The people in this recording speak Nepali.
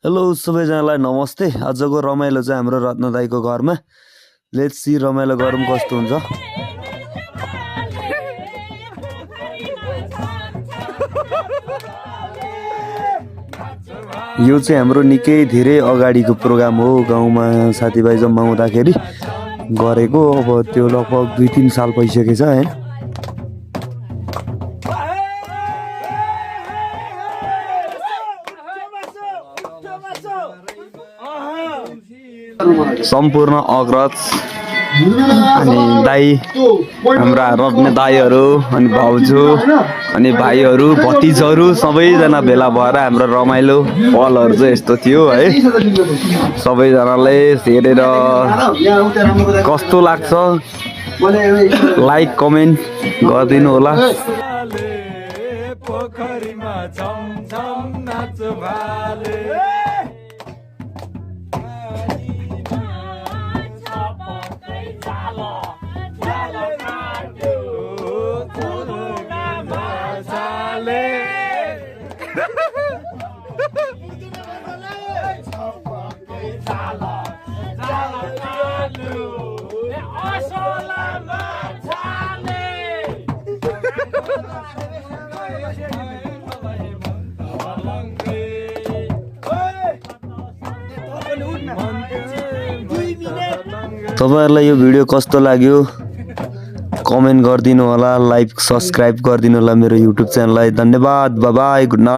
हेलो सबैजनालाई नमस्ते। आजको रमाइलो चाहिँ हाम्रो रत्न दाईको घरमा। लेट्स सी रमाइलो गरौँ कस्तो हुन्छ। यो चाहिँ हाम्रो निकै धेरै अगाडिको प्रोग्राम हो। गाउँमा साथीभाइ जम्मा हुँदाखेरि गरेको। अब त्यो लगभग 2-3 साल भइसकेछ हैन। सम्पूर्ण अग्रज अनि दाई, हाम्रा रत्ने दाईहरू अनि भाउजू अनि भाइहरू भतिजहरू सबैजना भेला भएर हाम्रो रमाइलो पलहरू चाहिँ यस्तो थियो है। सबैजनाले हेरेर कस्तो लाग्छ लाइक कमेन्ट गरिदिनु होला। तपाईहरुलाई यो भिडियो कस्तो लाग्यो कमेन्ट गरिदिनु होला, लाइक सब्स्क्राइब गरिदिनु होला मेरो युट्युब च्यानललाई। धन्यवाद, बाइ बाइ, गुड नाइट।